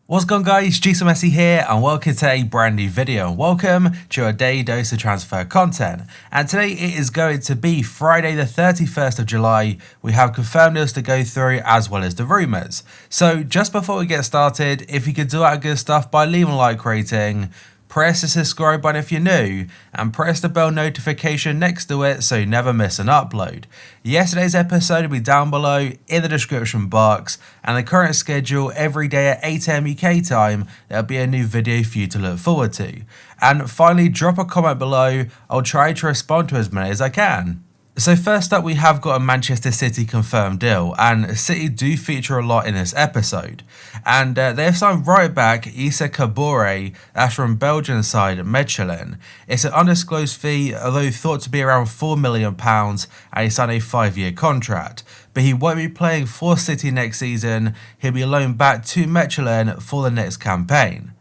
What's going on, guys? Jason Messi here and welcome to a brand new video. Welcome to your daily dose of transfer content, and today it is going to be Friday the 31st of July. We have confirmed deals to go through as well as the rumours. So just before we get started, if you could do that good stuff by leaving a like rating, press the subscribe button if you're new, and press the bell notification next to it so you never miss an upload. Yesterday's episode will be down below in the description box, and the current schedule every day at 8 AM UK time, there'll be a new video for you to look forward to. And finally, drop a comment below, I'll try to respond to as many as I can. So first up, we have got a Manchester City confirmed deal, and City do feature a lot in this episode. And they have signed right back Issa Kabore, that's from Belgian side Mechelen. It's an undisclosed fee, although thought to be around £4 million, and he signed a 5-year contract. But he won't be playing for City next season, he'll be loaned back to Mechelen for the next campaign.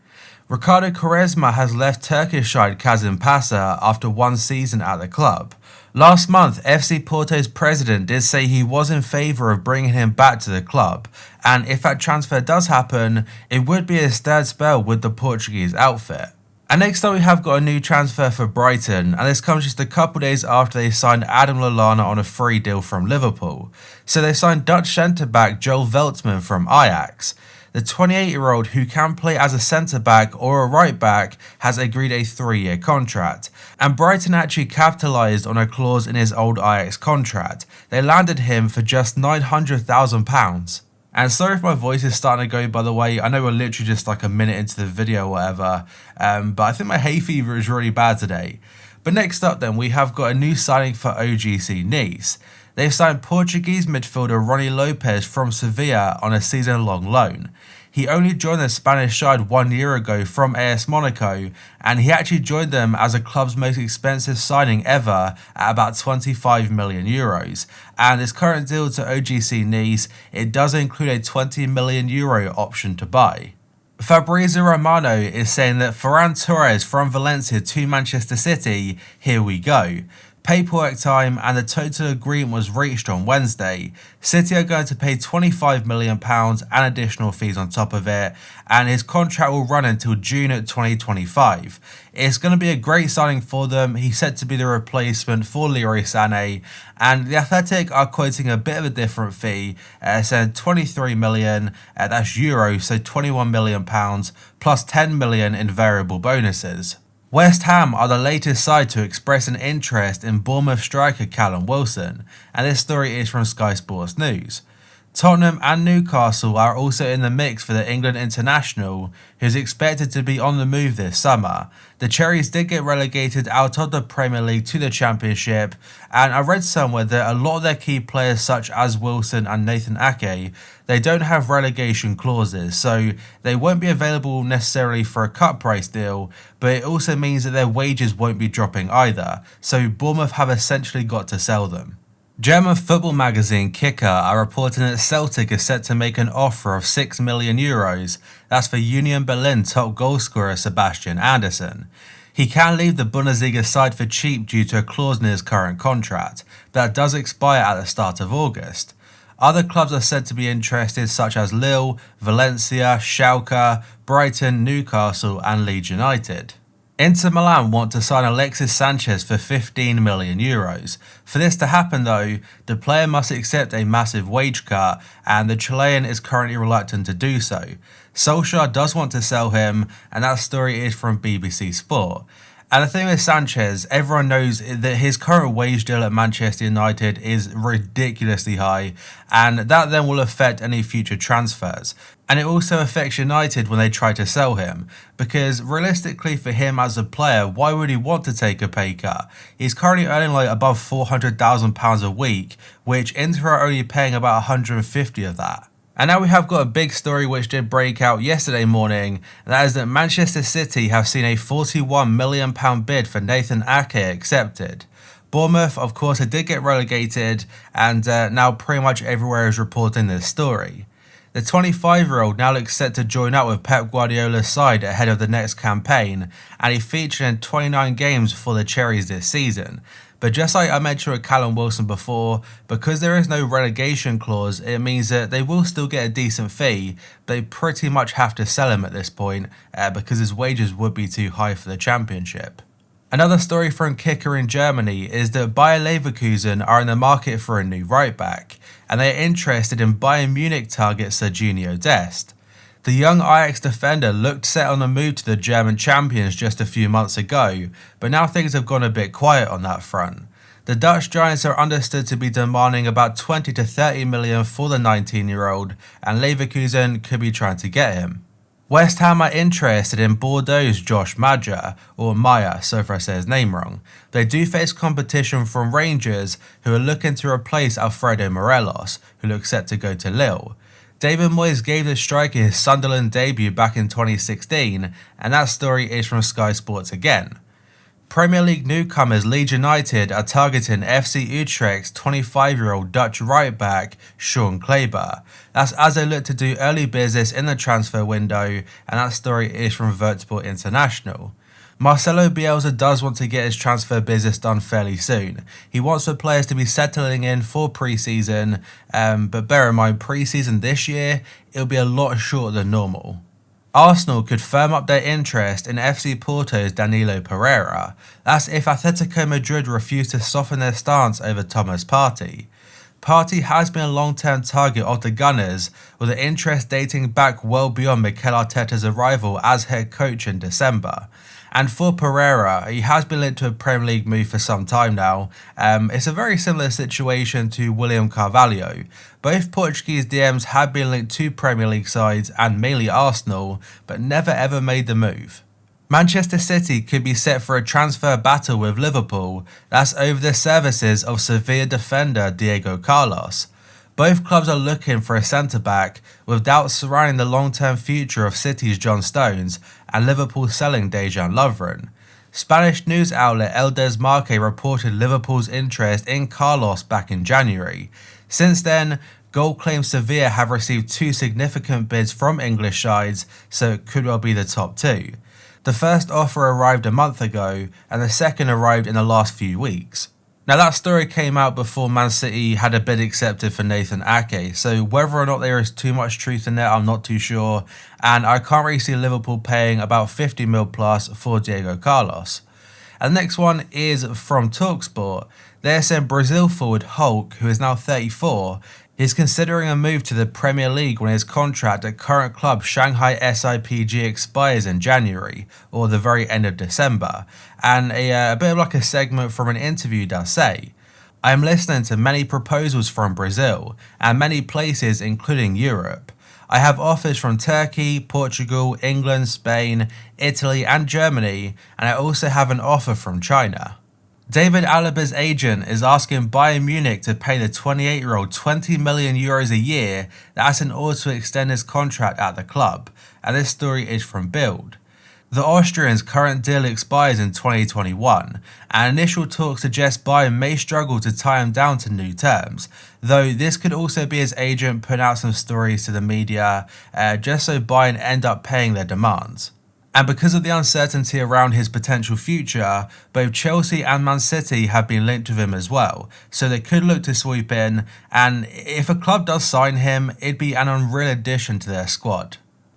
Ricardo Quaresma has left Turkish side Kasımpaşa after one season at the club. Last month, FC Porto's president did say he was in favour of bringing him back to the club, and if that transfer does happen, it would be his third spell with the Portuguese outfit. And next up, we have got a new transfer for Brighton, and this comes just a couple days after they signed Adam Lallana on a free deal from Liverpool. So they signed Dutch centre-back Joel Veltman from Ajax. The 28-year-old, who can play as a centre-back or a right-back, has agreed a 3-year contract, and Brighton actually capitalised on a clause in his old Ajax contract. They landed him for just £900,000. And sorry if my voice is starting to go, by the way. I know we're literally just like a minute into the video or whatever, but I think my hay fever is really bad today. But next up then, we have got a new signing for OGC Nice. They've signed Portuguese midfielder Ronnie Lopez from Sevilla on a season-long loan. He only joined the Spanish side 1 year ago from AS Monaco, and he actually joined them as the club's most expensive signing ever at about 25 million euros. And his current deal to OGC Nice, it does include a 20 million euro option to buy. Fabrizio Romano is saying that FERRAN TORRES from Valencia to Manchester City, here we go. Paperwork time, and the total agreement was reached on Wednesday. City are going to pay £25 million and additional fees on top of it, and his contract will run until June 2025. It's going to be a great signing for them. He's set to be the replacement for Leroy Sané, and the Athletic are quoting a bit of a different fee, saying 23 million, that's euros, so £21 million plus 10 million in variable bonuses. West Ham are the latest side to express an interest in Bournemouth striker Callum Wilson, and this story is from Sky Sports News. Tottenham and Newcastle are also in the mix for the England international, who is expected to be on the move this summer. The Cherries did get relegated out of the Premier League to the Championship, and I read somewhere that a lot of their key players such as Wilson and Nathan Ake, they don't have relegation clauses, so they won't be available necessarily for a cut price deal, but it also means that their wages won't be dropping either, so Bournemouth have essentially got to sell them. German football magazine Kicker are reporting that Celtic is set to make an offer of 6 million euros. That's for Union Berlin top goalscorer Sebastian Andersson. He can leave the Bundesliga side for cheap due to a clause in his current contract, but that does expire at the start of August. Other clubs are said to be interested, such as Lille, Valencia, Schalke, Brighton, Newcastle and Leeds United. Inter Milan want to sign Alexis Sanchez for 15 million euros. For this to happen though, the player must accept a massive wage cut, and the Chilean is currently reluctant to do so. Solskjaer does want to sell him, and that story is from BBC Sport. And the thing with Sanchez, everyone knows that his current wage deal at Manchester United is ridiculously high, and that then will affect any future transfers. And it also affects United when they try to sell him, because realistically for him as a player, why would he want to take a pay cut? He's currently earning like above £400,000 a week, which Inter are only paying about 150 of that. And now we have got a big story which did break out yesterday morning, and that is that Manchester City have seen a £41 million bid for Nathan Ake accepted. Bournemouth, of course, did get relegated, and now pretty much everywhere is reporting this story. The 25-year-old now looks set to join up with Pep Guardiola's side ahead of the next campaign, and he featured in 29 games for the Cherries this season. But just like I mentioned with Callum Wilson before, because there is no relegation clause, it means that they will still get a decent fee, but they pretty much have to sell him at this point because his wages would be too high for the Championship. Another story from Kicker in Germany is that Bayer Leverkusen are in the market for a new right back, and they are interested in Bayern Munich target Serginho Dest. The young Ajax defender looked set on a move to the German champions just a few months ago, but now things have gone a bit quiet on that front. The Dutch Giants are understood to be demanding about 20 to 30 million for the 19-year-old, and Leverkusen could be trying to get him. West Ham are interested in Bordeaux's Josh Maja, or Maya, so if I say his name wrong. They do face competition from Rangers, who are looking to replace Alfredo Morelos, who looks set to go to Lille. David Moyes gave the striker his Sunderland debut back in 2016, and that story is from Sky Sports again. Premier League newcomers Leeds United are targeting FC Utrecht's 25-year-old Dutch right back Sean Kleber. That's as they look to do early business in the transfer window, and that story is from Vertsport International. Marcelo Bielsa does want to get his transfer business done fairly soon. He wants the players to be settling in for pre-season, but bear in mind pre-season this year, it'll be a lot shorter than normal. Arsenal could firm up their interest in FC Porto's Danilo Pereira. That's if Atletico Madrid refuse to soften their stance over Thomas Partey. Partey has been a long-term target of the Gunners, with the interest dating back well beyond Mikel Arteta's arrival as head coach in December. And for Pereira, he has been linked to a Premier League move for some time now. It's a very similar situation to William Carvalho. Both Portuguese DMs have been linked to Premier League sides and mainly Arsenal, but never ever made the move. Manchester City could be set for a transfer battle with Liverpool. That's over the services of Sevilla defender Diego Carlos. Both clubs are looking for a centre-back, with doubts surrounding the long-term future of City's John Stones and Liverpool selling Dejan Lovren. Spanish news outlet El Desmarque reported Liverpool's interest in Carlos back in January. Since then, Goal claims Sevilla have received two significant bids from English sides, so it could well be the top two. The first offer arrived a month ago, and the second arrived in the last few weeks. Now that story came out before Man City had a bid accepted for Nathan Ake, so whether or not there is too much truth in there, I'm not too sure, and I can't really see Liverpool paying about 50 mil plus for Diego Carlos. And the next one is from TalkSport. They're saying Brazil forward Hulk, who is now 34, is considering a move to the Premier League when his contract at current club Shanghai SIPG expires in January, or the very end of December, and a bit of like a segment from an interview does say, "I am listening to many proposals from Brazil, and many places including Europe. I have offers from Turkey, Portugal, England, Spain, Italy and Germany, and I also have an offer from China." David Alaba's agent is asking Bayern Munich to pay the 28-year-old 20 million euros a year, that's in order to extend his contract at the club, and this story is from Bild. The Austrian's current deal expires in 2021, and initial talks suggest Bayern may struggle to tie him down to new terms, though this could also be his agent putting out some stories to the media, just so Bayern end up paying their demands. And because of the uncertainty around his potential future, both Chelsea and Man City have been linked with him as well, so they could look to sweep in, and if a club does sign him, it'd be an unreal addition to their squad.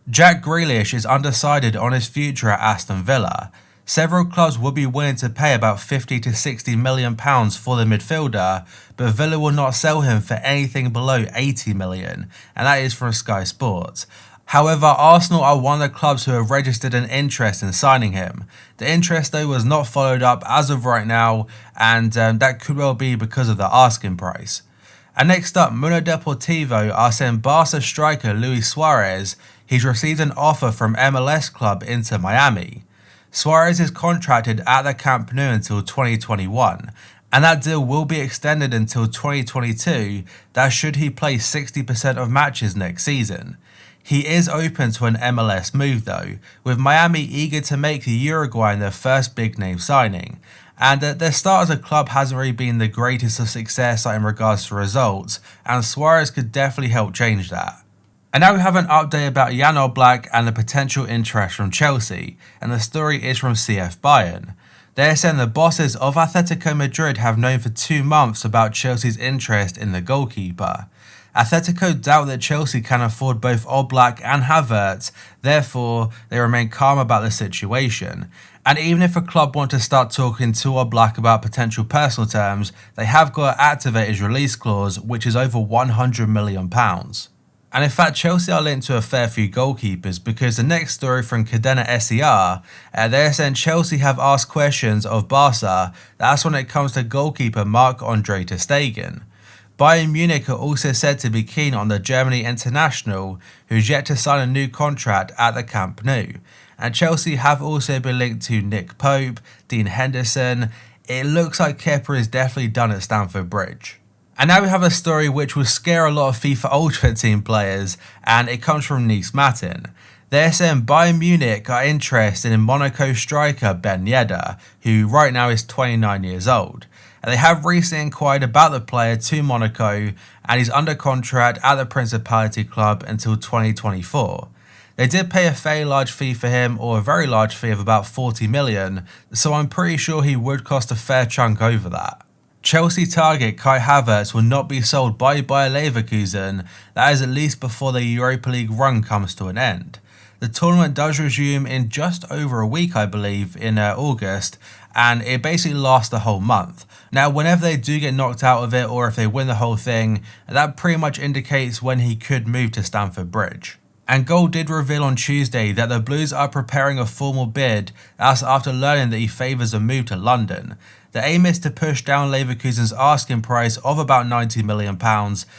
Jack Grealish is undecided on his future at Aston Villa. Several clubs would be willing to pay about 50 to 60 million pounds for the midfielder, but Villa will not sell him for anything below 80 million, and that is from Sky Sports. However, Arsenal are one of the clubs who have registered an interest in signing him. The interest though was not followed up as of right now, and that could well be because of the asking price. And next up, Mundo Deportivo are saying Barca striker Luis Suarez, he's received an offer from MLS club Inter Miami. Suarez is contracted at the Camp Nou until 2021, and that deal will be extended until 2022, that should he play 60% of matches next season. He is open to an MLS move though, with Miami eager to make the Uruguayan their first big name signing, and their start as a club hasn't really been the greatest of success in regards to results, and Suarez could definitely help change that. And now we have an update about Jan Oblak and the potential interest from Chelsea, and the story is from CF Bayern. They're saying the bosses of Atletico Madrid have known for 2 months about Chelsea's interest in the goalkeeper. Atletico doubt that Chelsea can afford both OBLAK and Havertz, therefore they remain calm about the situation. And even if a club want to start talking to OBLAK about potential personal terms, they have got to activate his release clause, which is over £100 million. And in fact, Chelsea are linked to a fair few goalkeepers, because the next story from Cadena SER, they're saying Chelsea have asked questions of Barca, that's when it comes to goalkeeper Marc-Andre ter Stegen. Bayern Munich are also said to be keen on the Germany international, who's yet to sign a new contract at the Camp Nou. And Chelsea have also been linked to Nick Pope, Dean Henderson. It looks like Kepa is definitely done at Stamford Bridge. And now we have a story which will scare a lot of FIFA Ultimate Team players, and it comes from Nice Matin. They're saying Bayern Munich are interested in Monaco striker Ben Yedder, who right now is 29 years old. And they have recently inquired about the player to Monaco, and he's under contract at the Principality Club until 2024. They did pay a fairly large fee for him, or a very large fee of about 40 million, so I'm pretty sure he would cost a fair chunk over that. Chelsea target Kai Havertz will not be sold by Bayer Leverkusen, that is at least before the Europa League run comes to an end. The tournament does resume in just over a week, I believe, in August, and it basically lasts the whole month. Now, whenever they do get knocked out of it, or if they win the whole thing, that pretty much indicates when he could move to Stamford Bridge. And Goal did reveal on Tuesday that the Blues are preparing a formal bid, that's after learning that he favours a move to London. The aim is to push down Leverkusen's asking price of about £90 million.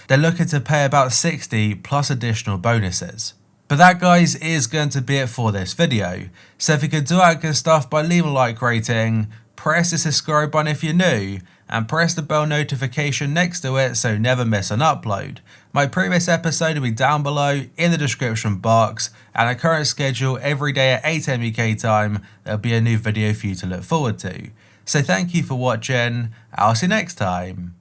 They're looking to pay about 60 plus additional bonuses. But that, guys, is going to be it for this video. So if you could do that good stuff by leaving a like rating, press the subscribe button if you're new, and press the bell notification next to it so you never miss an upload. My previous episode will be down below in the description box, and a current schedule every day at 8 AM UK time. There'll be a new video for you to look forward to. So thank you for watching, I'll see you next time.